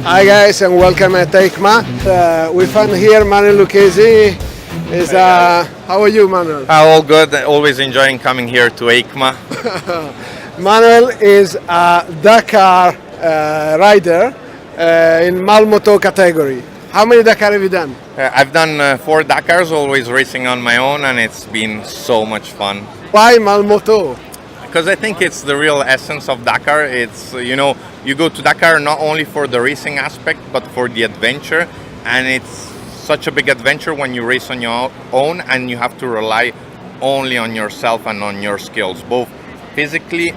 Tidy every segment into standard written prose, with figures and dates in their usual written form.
Hi guys and welcome at EICMA. We found here Manuel Lucchese. How are you, Manuel? All good. Always enjoying coming here to EICMA. Manuel is a Dakar rider in Malmoto category. How many Dakar have you done? I've done 4 Dakars, always racing on my own, and it's been so much fun. Why Malmoto? Because I think it's the real essence of Dakar. It's, you go to Dakar not only for the racing aspect, but for the adventure. And it's such a big adventure when you race on your own and you have to rely only on yourself and on your skills, both physically,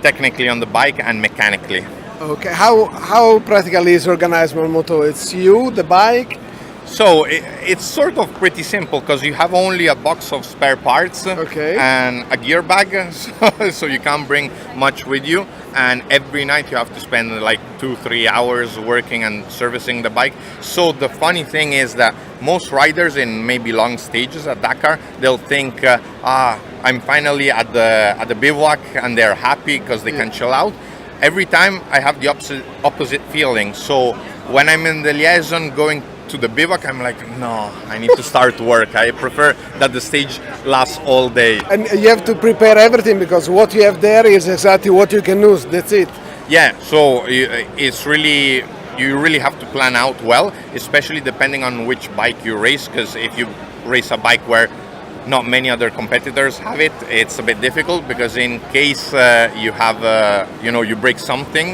technically on the bike, and mechanically. Okay, how practically is organized Malmoto? It's you, the bike? So it's sort of pretty simple because you have only a box of spare parts and a gear bag, so you can't bring much with you. And every night you have to spend like 2-3 hours working and servicing the bike. So the funny thing is that most riders in maybe long stages at Dakar, they'll think, I'm finally at the bivouac, and they're happy because they can chill out. Every time I have the opposite feeling. So when I'm in the liaison going to the bivouac, I'm like, no, I need to start work. I prefer that the stage lasts all day. And you have to prepare everything because what you have there is exactly what you can lose. That's it. Yeah, so it's really, you really have to plan out well, especially depending on which bike you race, because if you race a bike where not many other competitors have it, it's a bit difficult, because in case you have, you break something,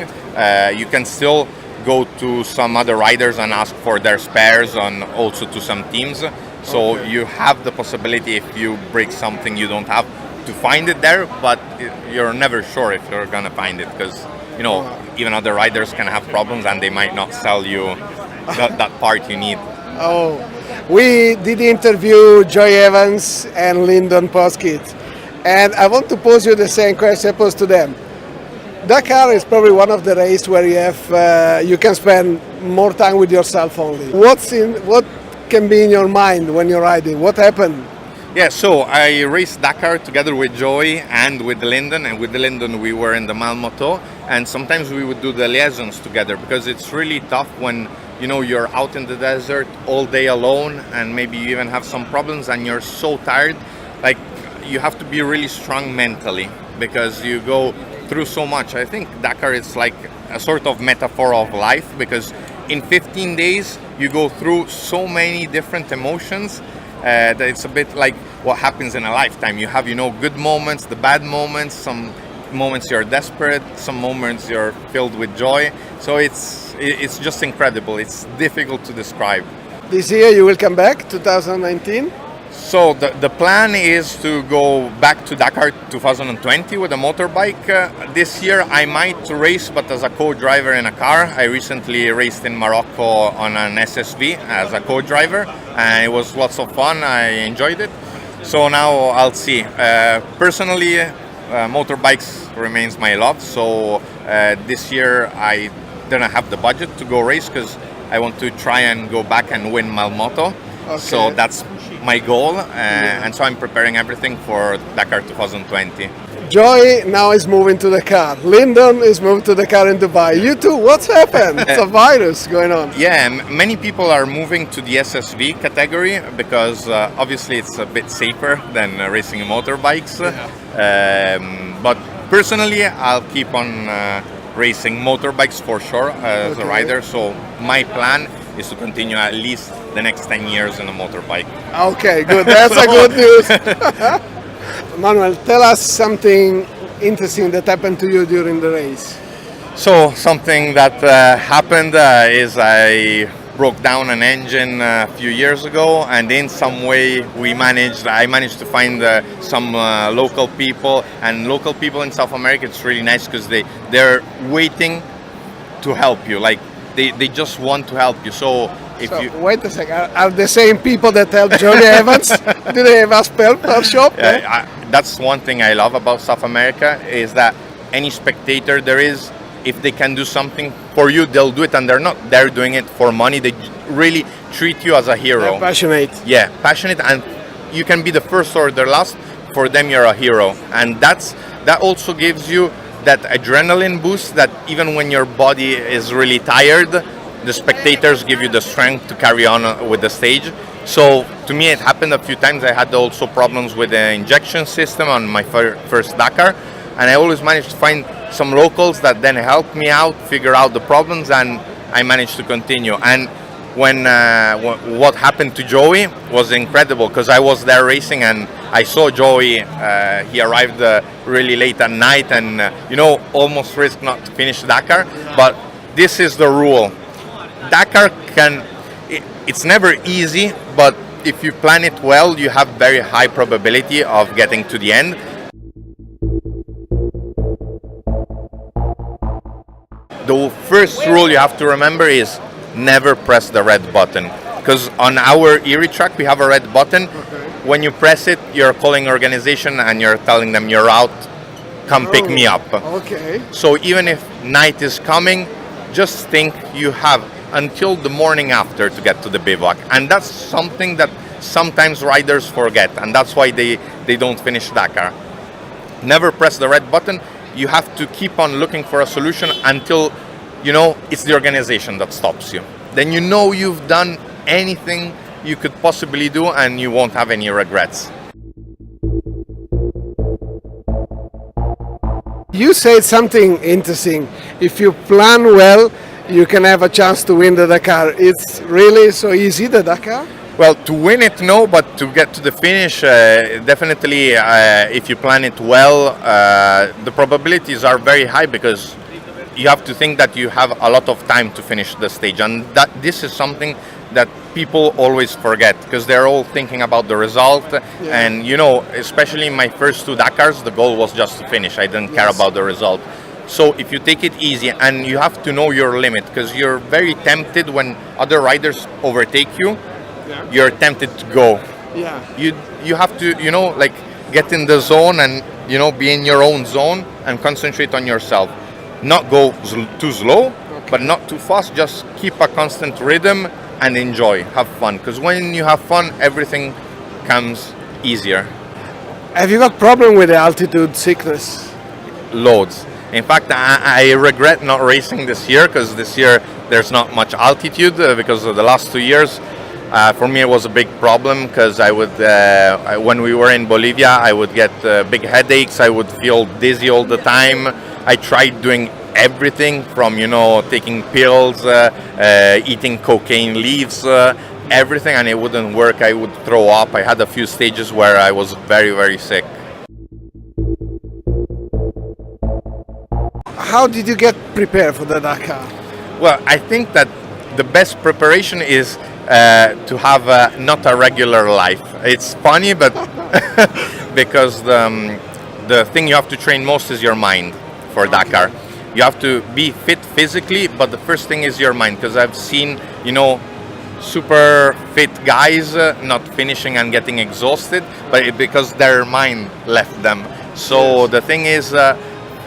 you can still go to some other riders and ask for their spares, and also to some teams. So you have the possibility, if you break something, you don't have to find it there, but you're never sure if you're gonna find it, because even other riders can have problems and they might not sell you that part you need. Oh, we did interview Joy Evans and Lyndon Poskett, and I want to pose you the same question I posed to them. Dakar is probably one of the races where you can spend more time with yourself only. What can be in your mind when you're riding? What happened? Yeah, so I raced Dakar together with Joy and with Lyndon, and with Lyndon we were in the Malmoto, and sometimes we would do the liaisons together, because it's really tough when you're out in the desert all day alone, and maybe you even have some problems and you're so tired. Like, you have to be really strong mentally, because you go through so much. I think Dakar is like a sort of metaphor of life, because in 15 days you go through so many different emotions that it's a bit like what happens in a lifetime. You have good moments, the bad moments, some moments you're desperate, some moments you're filled with joy. So it's just incredible. It's difficult to describe. This year you will come back, 2019? So the plan is to go back to Dakar 2020 with a motorbike. This year I might race, but as a co-driver in a car. I recently raced in Morocco on an SSV as a co-driver, and it was lots of fun. I enjoyed it. So now I'll see. Personally, motorbikes remains my love. So this year I didn't have the budget to go race, because I want to try and go back and win Malmoto. Okay. So that's my goal, and so I'm preparing everything for Dakar 2020. Joy now is moving to the car. Lyndon is moving to the car in Dubai. You too, what's happened? It's a virus going on. Yeah, many people are moving to the SSV category, because obviously it's a bit safer than racing motorbikes. Yeah. But personally, I'll keep on racing motorbikes for sure as a rider. So my plan is to continue at least the next 10 years in a motorbike. Okay, good. That's a good news. Manuel, tell us something interesting that happened to you during the race. So something that happened is I broke down an engine a few years ago, and in some way I managed to find some local people, and local people in South America, it's really nice because they're waiting to help you. Like, they just want to help you. So wait a second, are the same people that helped Joy Evans? Do they have a spare shop? That's one thing I love about South America, is that any spectator there is, if they can do something for you, they'll do it, and they're not there doing it for money. They really treat you as a hero. They're passionate. Yeah, passionate, and you can be the first or the last. For them, you're a hero, and that also gives you that adrenaline boost, that even when your body is really tired, the spectators give you the strength to carry on with the stage. So to me it happened a few times. I had also problems with the injection system on my first Dakar, and I always managed to find some locals that then helped me out, figure out the problems, and I managed to continue. And when what happened to Joey was incredible, because I was there racing and I saw Joey. He arrived really late at night, and almost risked not to finish Dakar. But this is the rule. Dakar it's never easy, but if you plan it well, you have very high probability of getting to the end. The first rule you have to remember is never press the red button, because on our Erie track we have a red button. When you press it, you're calling organization and you're telling them you're out, come pick me up. Okay. So even if night is coming, just think you have until the morning after to get to the bivouac. And that's something that sometimes riders forget, and that's why they don't finish Dakar. Never press the red button. You have to keep on looking for a solution until it's the organization that stops you. Then you've done anything you could possibly do and you won't have any regrets. You said something interesting. If you plan well, you can have a chance to win the Dakar. It's really so easy, the Dakar? Well, to win it, no, but to get to the finish, definitely, if you plan it well, the probabilities are very high, because you have to think that you have a lot of time to finish the stage, and that this is something that people always forget, because they're all thinking about the result. Yeah. And especially in my first two Dakars, the goal was just to finish. I didn't care about the result. So if you take it easy, and you have to know your limit, because you're very tempted when other riders overtake you. Yeah. You're tempted to go. Yeah. You have to get in the zone and be in your own zone and concentrate on yourself. Not go too slow, okay, but not too fast. Just keep a constant rhythm and enjoy, have fun. Because when you have fun, everything comes easier. Have you got problem with the altitude sickness? Loads. In fact, I regret not racing this year, because this year there's not much altitude, because of the last 2 years. For me, it was a big problem, because I would, when we were in Bolivia, I would get big headaches. I would feel dizzy all the time. I tried doing everything from, taking pills, eating cocaine leaves, everything, and it wouldn't work. I would throw up. I had a few stages where I was very, very sick. How did you get prepared for the Dakar? Well, I think that the best preparation is to have not a regular life. It's funny, but because the thing you have to train most is your mind for Dakar. You have to be fit physically, but the first thing is your mind, because I've seen, super fit guys not finishing and getting exhausted, but because their mind left them. So yes. The thing is,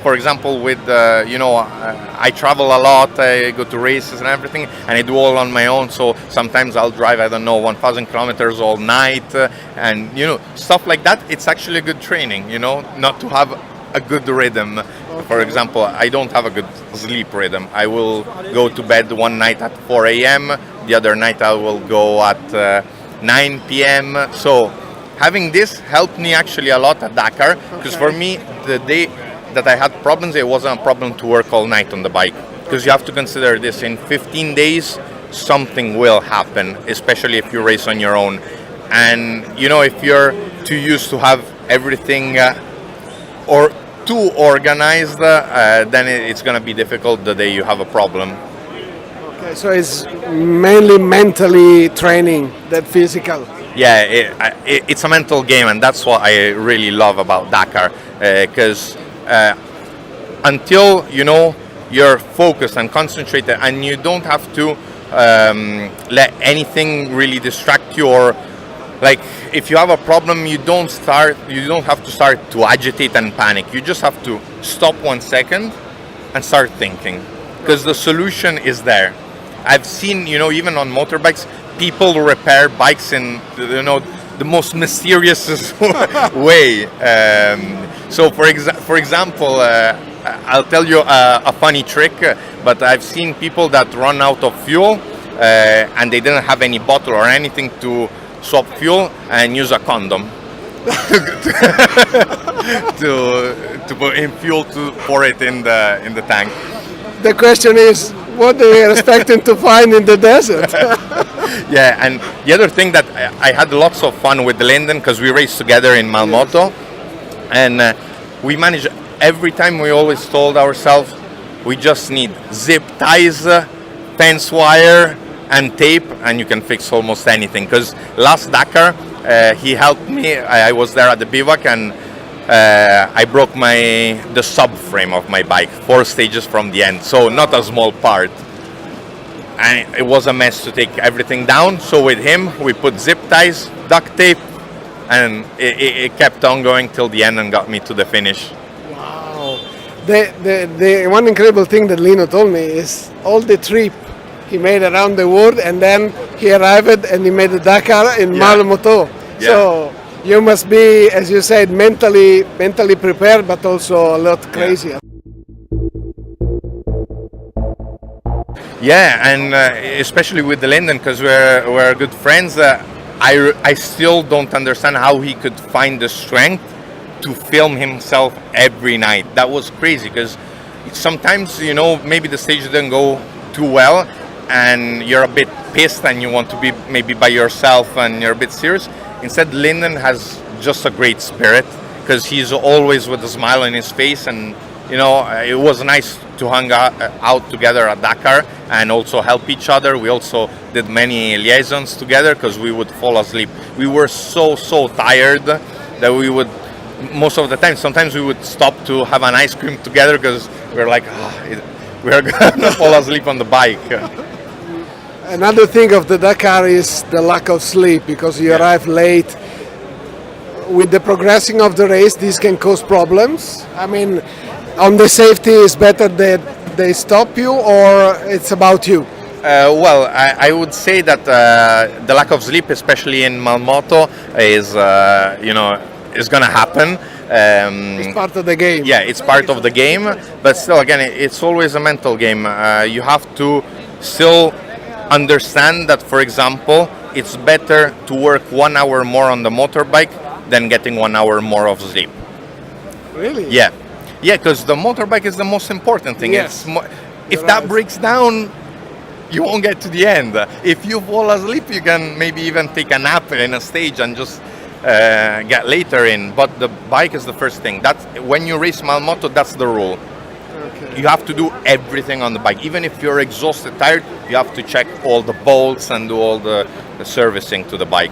for example, with I travel a lot, I go to races and everything, and I do all on my own. So sometimes I'll drive, 1,000 kilometers all night, and stuff like that. It's actually a good training, not to have a good rhythm. Okay. For example, I don't have a good sleep rhythm. I will go to bed one night at 4 a.m. The other night I will go at 9 p.m. So having this helped me actually a lot at Dakar, because for me, the day that I had problems, it wasn't a problem to work all night on the bike, because you have to consider this: in 15 days something will happen, especially if you race on your own. And if you're too used to have everything or too organized, then it's going to be difficult the day you have a problem. Okay, so it's mainly mentally training, that physical. Yeah, it's a mental game, and that's what I really love about Dakar, because until you're focused and concentrated, and you don't have to let anything really distract you, or if you have a problem, you don't have to start to agitate and panic. You just have to stop 1 second and start thinking, because the solution is there. I've seen, even on motorbikes, people repair bikes in the most mysterious way. So for example, I'll tell you a funny trick, but I've seen people that run out of fuel and they didn't have any bottle or anything to swap fuel and use a condom to put in fuel to pour it in the tank. The question is, what are you expecting to find in the desert? Yeah, and the other thing that I had lots of fun with Lyndon, because we raced together in Malmoto, and we managed, every time we always told ourselves, we just need zip ties, fence wire, and tape, and you can fix almost anything. Because last Dakar, he helped me. I was there at the bivouac, and I broke the subframe of my bike, 4 stages from the end, so not a small part. And it was a mess to take everything down. So with him, we put zip ties, duct tape, and it kept on going till the end and got me to the finish. Wow. The one incredible thing that Lino told me is all the trip he made around the world, and then he arrived and he made the Dakar in Malmoto. Yeah. So you must be, as you said, mentally prepared, but also a lot crazier. Yeah, and especially with the Lyndon, because we're good friends. I still don't understand how he could find the strength to film himself every night. That was crazy, because sometimes, maybe the stage didn't go too well and you're a bit pissed and you want to be maybe by yourself and you're a bit serious. Instead, Lyndon has just a great spirit, because he's always with a smile on his face, and it was nice to hang out together at Dakar and also help each other. We also did many liaisons together, because we would fall asleep. We were so tired that we would, most of the time, sometimes we would stop to have an ice cream together, because we're like, we're gonna fall asleep on the bike. Another thing of the Dakar is the lack of sleep, because you arrive late. With the progressing of the race, this can cause problems. I mean, on the safety, is better that they stop you, or it's about you? Well, I would say that the lack of sleep, especially in Malmoto, is gonna happen. It's part of the game. Yeah, it's part of the game, but still, again, it's always a mental game. You have to still understand that, for example, it's better to work 1 hour more on the motorbike than getting 1 hour more of sleep. Really? Yeah, because the motorbike is the most important thing. Yes. If that breaks down, you won't get to the end. If you fall asleep, you can maybe even take a nap in a stage and just get later in. But the bike is the first thing. That's when you race Malmoto, that's the rule. You have to do everything on the bike. Even if you're exhausted, tired, you have to check all the bolts and do all the servicing to the bike.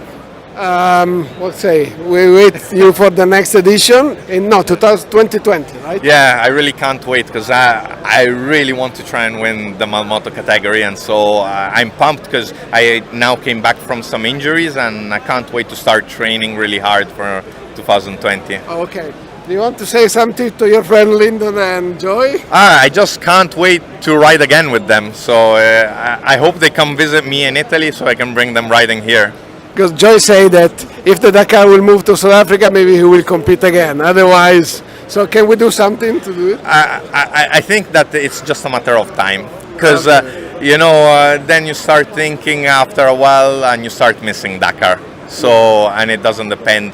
We'll say we wait you for the next edition in 2020, right? Yeah, I really can't wait, because I really want to try and win the Malmoto category, and so I'm pumped, because I now came back from some injuries and I can't wait to start training really hard for 2020. Okay. Do you want to say something to your friend Lyndon and Joy? I just can't wait to ride again with them. So I hope they come visit me in Italy so I can bring them riding here. Because Joy said that if the Dakar will move to South Africa, maybe he will compete again. Otherwise, so can we do something to do it? I think that it's just a matter of time. Because, then you start thinking after a while and you start missing Dakar. So, and it doesn't depend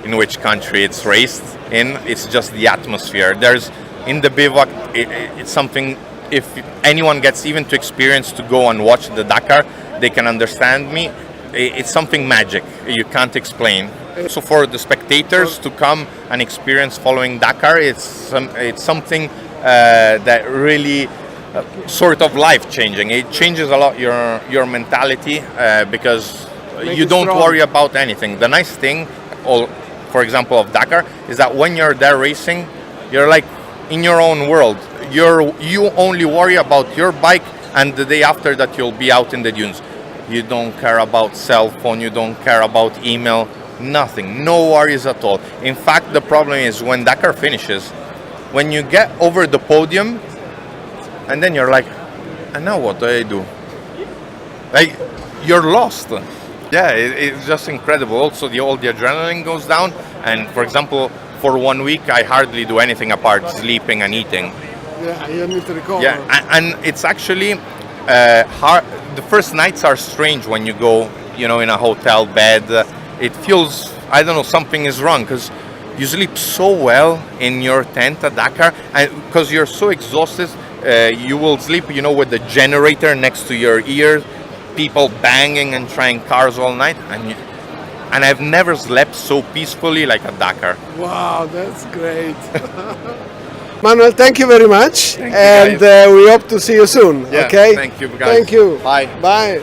in which country it's raced in, it's just the atmosphere. There's, in the bivouac, it's something, if anyone gets even to experience to go and watch the Dakar, they can understand me. It's something magic, you can't explain. So for the spectators to come and experience following Dakar, it's something that really sort of life-changing. It changes a lot your mentality, because you don't worry about anything. The nice thing, for example, of Dakar, is that when you're there racing, you're like in your own world. You only worry about your bike, and the day after that you'll be out in the dunes. You don't care about cell phone, you don't care about email, nothing, no worries at all. In fact, the problem is when Dakar finishes, when you get over the podium, and then you're like, and now what do I do? Like, you're lost. Yeah, it's just incredible. Also, all the adrenaline goes down. And for example, for 1 week, I hardly do anything apart sleeping and eating. Yeah, you need to recover. Yeah, and it's actually hard. The first nights are strange when you go, you know, in a hotel bed. It feels, I don't know, something is wrong because you sleep so well in your tent at Dakar, and because you're so exhausted, you will sleep, you know, with the generator next to your ear, people banging and trying cars all night, and I've never slept so peacefully like at Dakar. Wow, that's great. Manuel, thank you very much. Thank you, and guys. We hope to see you soon. Yeah, okay? thank you, guys. Thank you. Bye. Bye.